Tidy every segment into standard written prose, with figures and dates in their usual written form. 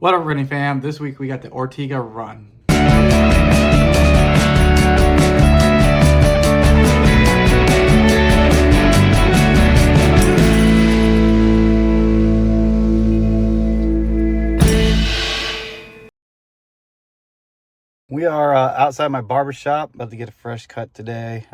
What up, running fam? This week we got the Ortega Run. We are outside my barber shop, about to get a fresh cut today.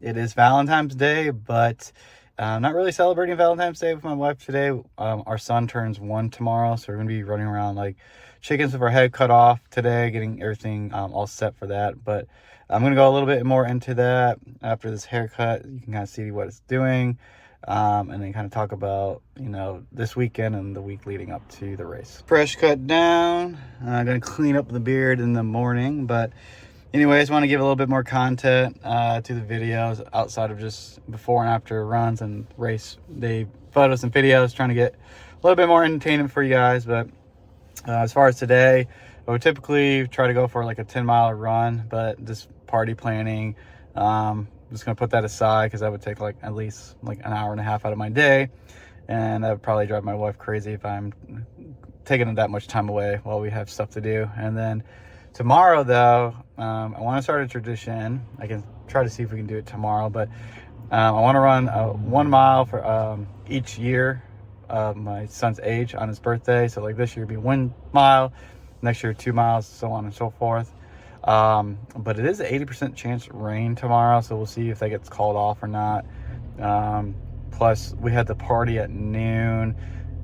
It is Valentine's Day, but I'm not really celebrating Valentine's Day with my wife today. Our son turns 1 tomorrow, so we're going to be running around like chickens with our head cut off today, getting everything all set for that. But I'm going to go a little bit more into that after this haircut. You can kind of see what it's doing. And then kind of talk about, this weekend and the week leading up to the race. Fresh cut down. I'm going to clean up the beard in the morning. But anyways, want to give a little bit more content to the videos outside of just before and after runs and race day photos and videos. Trying to get a little bit more entertainment for you guys. But as far as today, I would typically try to go for like a 10-mile run. But just party planning. I'm just gonna put that aside because that would take like at least like an hour and a half out of my day, and that would probably drive my wife crazy if I'm taking that much time away while we have stuff to do. And then tomorrow though, I want to start a tradition. I can try to see if we can do it tomorrow, but I want to run 1 mile for each year of my son's age on his birthday. So like this year it'd be 1 mile, next year 2 miles, so on and so forth. But it is an 80% chance rain tomorrow, so we'll see if that gets called off or not. Plus we had the party at noon,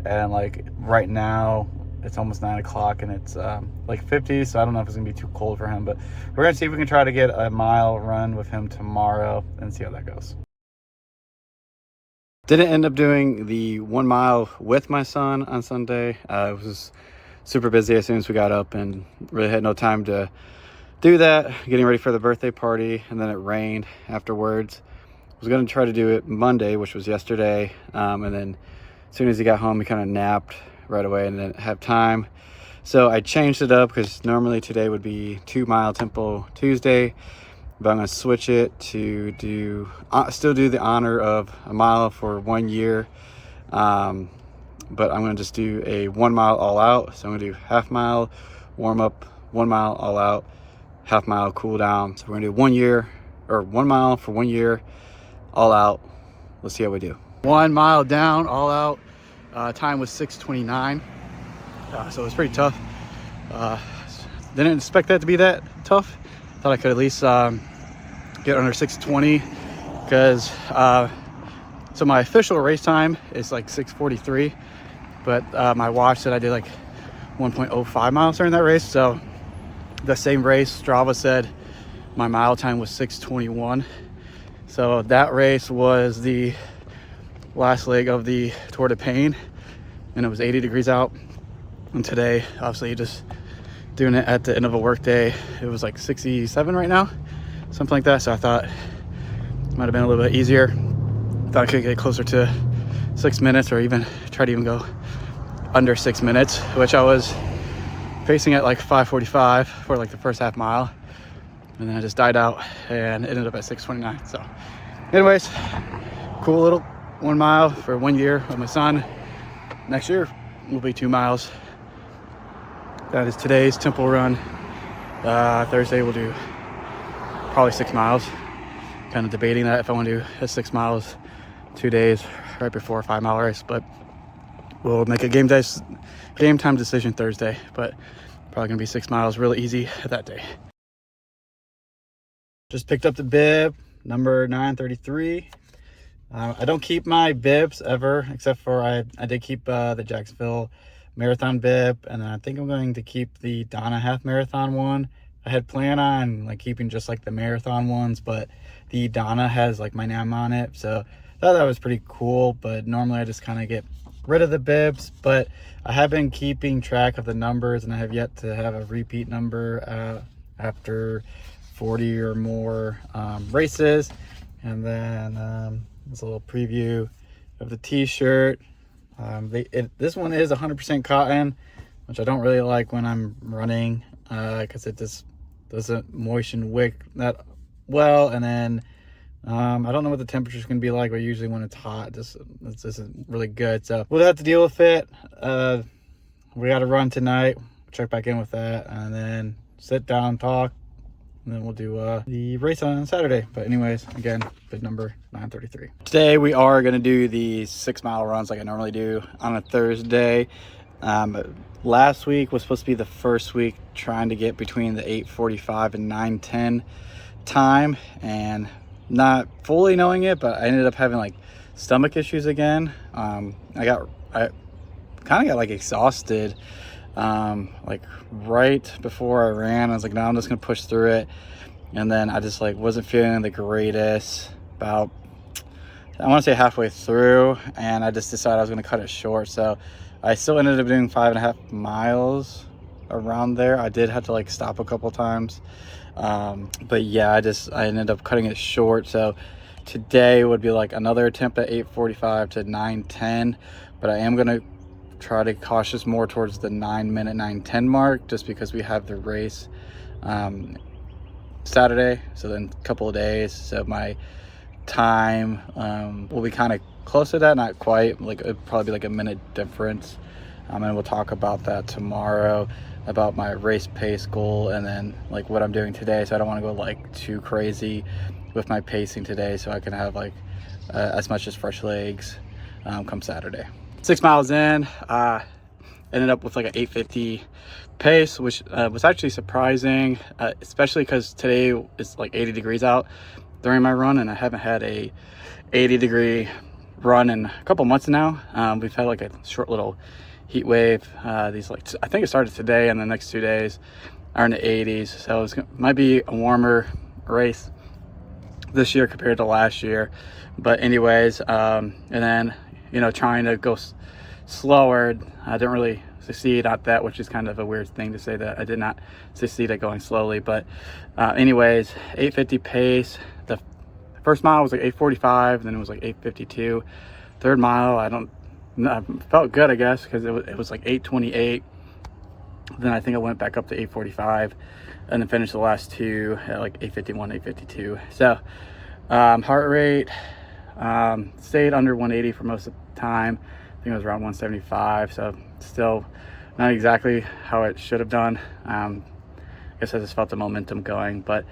and like right now it's almost 9 o'clock and it's like 50, so I don't know if it's gonna be too cold for him, but we're gonna see if we can try to get a mile run with him tomorrow and see how that goes. Didn't end up doing the 1 mile with my son on Sunday. It was super busy as soon as we got up and really had no time to do that, getting ready for the birthday party, and then it rained afterwards. I was going to try to do it Monday, which was yesterday, and then as soon as he got home he kind of napped right away and didn't have time, so I changed it up because normally today would be 2 mile tempo Tuesday, but I'm going to switch it to do still do the honor of a mile for 1 year, but I'm going to just do a 1 mile all out. So I'm going to do half mile warm up, 1 mile all out, half mile cool down. So we're gonna do 1 year, or 1 mile for 1 year all out. Let's see how we do. 1 mile down all out. Time was 6:29, so it was pretty tough. Didn't expect that to be that tough. Thought I could at least get under 6:20 because so my official race time is like 6:43, but my watch said I did like 1.05 miles during that race. So the same race, Strava said my mile time was 6:21. So that race was the last leg of the Tour de Pain, and it was 80 degrees out. And today, obviously, just doing it at the end of a work day, it was like 67 right now, something like that. So I thought it might have been a little bit easier. Thought I could get closer to 6 minutes, or even try to even go under 6 minutes, which I was pacing at like 5:45 for like the first half mile, and then I just died out and ended up at 6:29. So anyways, cool little 1 mile for 1 year of my son. Next year will be 2 miles. That is today's tempo run. Thursday we'll do probably 6 miles. Kind of debating that if I want to do a 6 miles 2 days right before a 5 mile race, but we'll make a game time decision Thursday. But probably gonna be 6 miles, really easy that day. Just picked up the bib, number 933. I don't keep my bibs ever, except for I did keep the Jacksonville Marathon bib, and then I think I'm going to keep the Donna Half Marathon one. I had planned on like keeping just like the marathon ones, but the Donna has like my name on it, so I thought that was pretty cool. But normally I just kind of get rid of the bibs, but I have been keeping track of the numbers, and I have yet to have a repeat number after 40 or more races. And then this little preview of the t-shirt. This one is 100% cotton, which I don't really like when I'm running because it just doesn't moisten wick that well. And then I don't know what the temperature is going to be like, but usually when it's hot, this isn't really good. So we'll have to deal with it. we got to run tonight. Check back in with that, and then sit down, talk, and then we'll do the race on Saturday. But anyways, again, bid number 933. Today we are going to do the 6 mile runs like I normally do on a Thursday. Last week was supposed to be the first week trying to get between the 8:45 and 9:10 time, and not fully knowing it, but I ended up having like stomach issues again. I kind of got like exhausted like right before I ran. I was like, no, I'm just gonna push through it. And then I just like wasn't feeling the greatest about, I want to say halfway through, and I just decided I was gonna cut it short. So I still ended up doing 5.5 miles around there. I did have to like stop a couple times, but yeah, I ended up cutting it short. So today would be like another attempt at 8:45 to 9:10, but I am gonna try to cautious more towards the 9-minute 9:10 mark, just because we have the race Saturday, so then a couple of days, so my time will be kind of close to that, not quite, like it'd probably be like a minute difference. And we'll talk about that tomorrow, about my race pace goal, and then like what I'm doing today. So I don't want to go like too crazy with my pacing today, so I can have like as much as fresh legs come Saturday. 6 miles in, ended up with like an 8:50 pace, which was actually surprising, especially because today is like 80 degrees out during my run, and I haven't had a 80-degree run in a couple months now. We've had like a short little heat wave. These like I think it started today, and the next 2 days are in the 80s, so might be a warmer race this year compared to last year. But anyways, and then trying to go slower, I didn't really succeed at that, which is kind of a weird thing to say, that I did not succeed at going slowly. But anyways, 8:50 pace. The first mile was like 8:45, then it was like 8:52. Third mile, I felt good, I guess, because it was like 8:28. Then I think I went back up to 8:45, and then finished the last two at like 8:51, 8:52. So heart rate stayed under 180 for most of the time. I think it was around 175, so still not exactly how it should have done. I guess I just felt the momentum going. But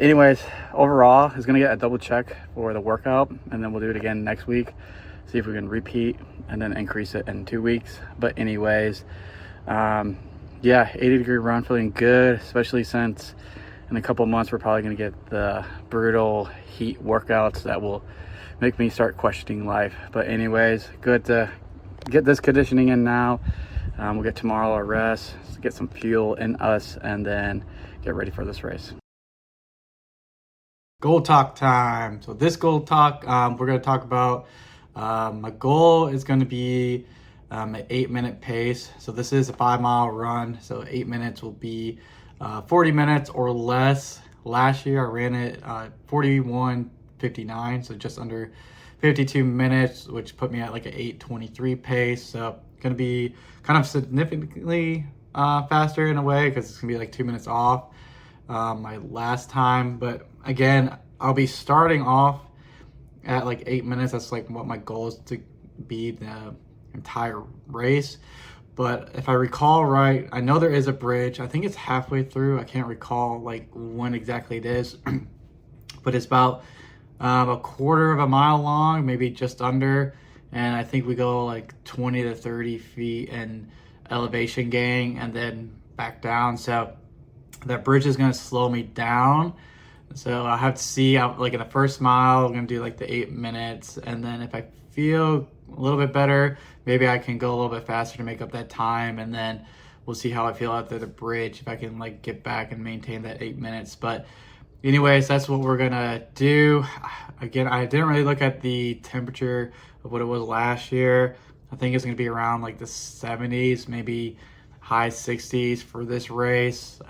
anyways, overall, is going to get a double check for the workout, and then we'll do it again next week, see if we can repeat and then increase it in 2 weeks. But anyways, yeah, 80-degree run, feeling good, especially since in a couple months we're probably going to get the brutal heat workouts that will make me start questioning life. But anyways, good to get this conditioning in now. We'll get tomorrow a rest, get some fuel in us, and then get ready for this race. Goal talk time. So this goal talk, we're going to talk about, my goal is going to be an 8-minute pace. So this is a 5-mile run, so 8 minutes will be 40 minutes or less. Last year I ran it 41:59, so just under 52 minutes, which put me at like an 8:23 pace. So going to be kind of significantly faster in a way, because it's going to be like 2 minutes off my last time. But again, I'll be starting off at like 8 minutes. That's like what my goal is to be the entire race. But if I recall right, I know there is a bridge. I think it's halfway through. I can't recall like when exactly it is, but it's about a quarter of a mile long, maybe just under. And I think we go like 20 to 30 feet in elevation gain and then back down. So that bridge is going to slow me down. So I have to see, like in the first mile, I'm going to do like the 8 minutes. And then if I feel a little bit better, maybe I can go a little bit faster to make up that time. And then we'll see how I feel after the bridge, if I can like get back and maintain that 8 minutes. But anyways, that's what we're gonna do. Again, I didn't really look at the temperature of what it was last year. I think it's gonna be around like the 70s, maybe high 60s for this race.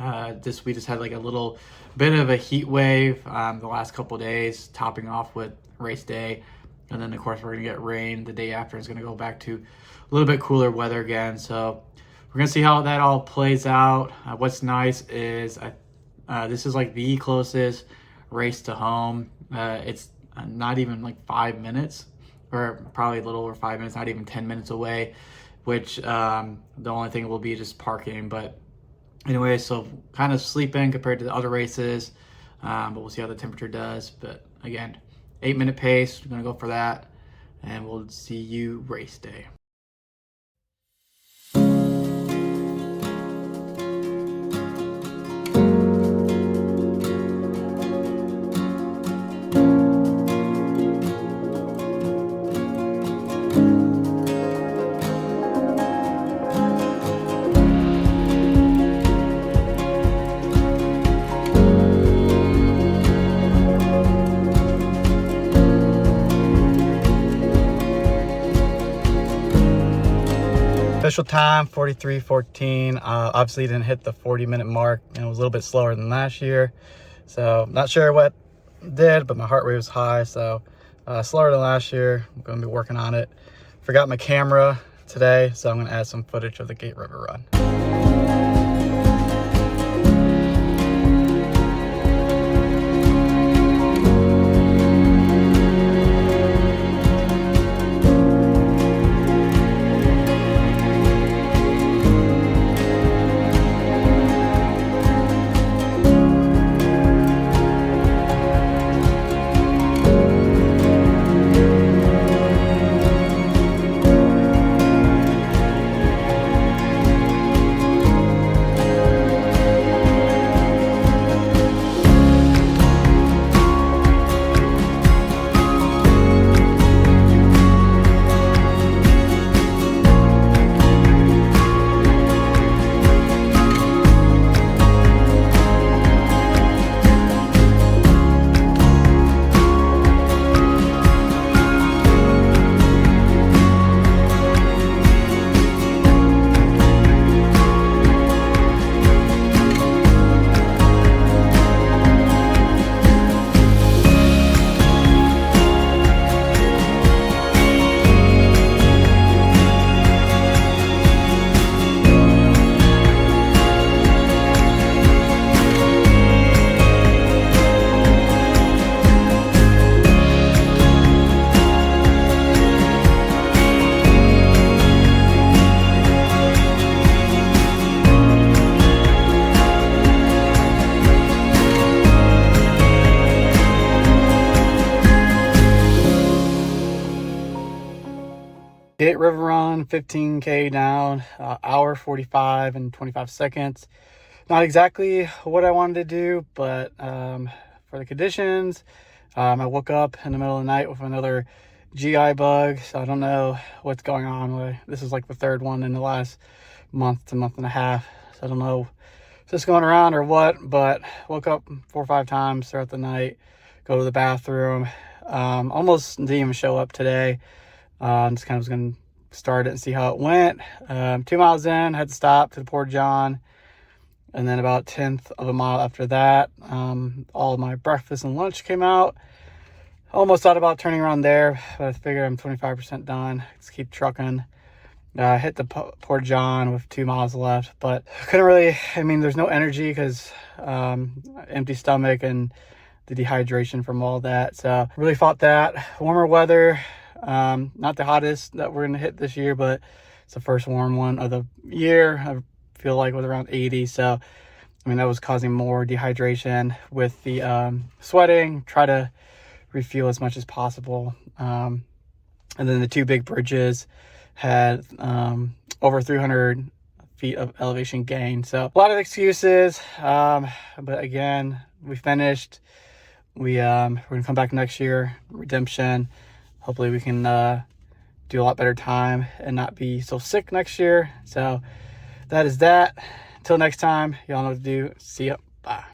We just had like a little bit of a heat wave the last couple of days, topping off with race day. And then of course we're gonna get rain the day after. It's gonna go back to a little bit cooler weather again. So we're gonna see how that all plays out. What's nice is this is like the closest race to home. It's not even like 5 minutes, or probably a little over 5 minutes, not even 10 minutes away. which the only thing will be just parking. But anyway, so kind of sleeping compared to the other races, but we'll see how the temperature does. But again, 8-minute pace, we're gonna go for that, and we'll see you race day. Official time 43:14. Obviously didn't hit the 40-minute mark, and it was a little bit slower than last year, so not sure what did, but my heart rate was high, so slower than last year. I'm going to be working on it. Forgot my camera today, so I'm going to add some footage of the Gate River Run. Gate River Run, 15K down, hour 45 and 25 seconds. Not exactly what I wanted to do, but for the conditions, I woke up in the middle of the night with another GI bug, so I don't know what's going on. This is like the third one in the last month to month and a half, so I don't know if this is going around or what, but woke up 4 or 5 times throughout the night, go to the bathroom, almost didn't even show up today. Just kind of was going to start it and see how it went. 2 miles in, had to stop to the Port John. And then about 1/10 of a mile after that, all of my breakfast and lunch came out. Almost thought about turning around there, but I figured I'm 25% done. Just keep trucking. Hit the Port John with 2 miles left, but couldn't really, there's no energy because empty stomach and the dehydration from all that. So really fought that. Warmer weather. Not the hottest that we're going to hit this year, but it's the first warm one of the year. I feel like with around 80. So, that was causing more dehydration with the sweating. Try to refuel as much as possible. And then the 2 big bridges had over 300 feet of elevation gain. So a lot of excuses. But again, we finished. We're going to come back next year, redemption. Hopefully we can do a lot better time and not be so sick next year. So that is that. Until next time, y'all know what to do. See ya. Bye.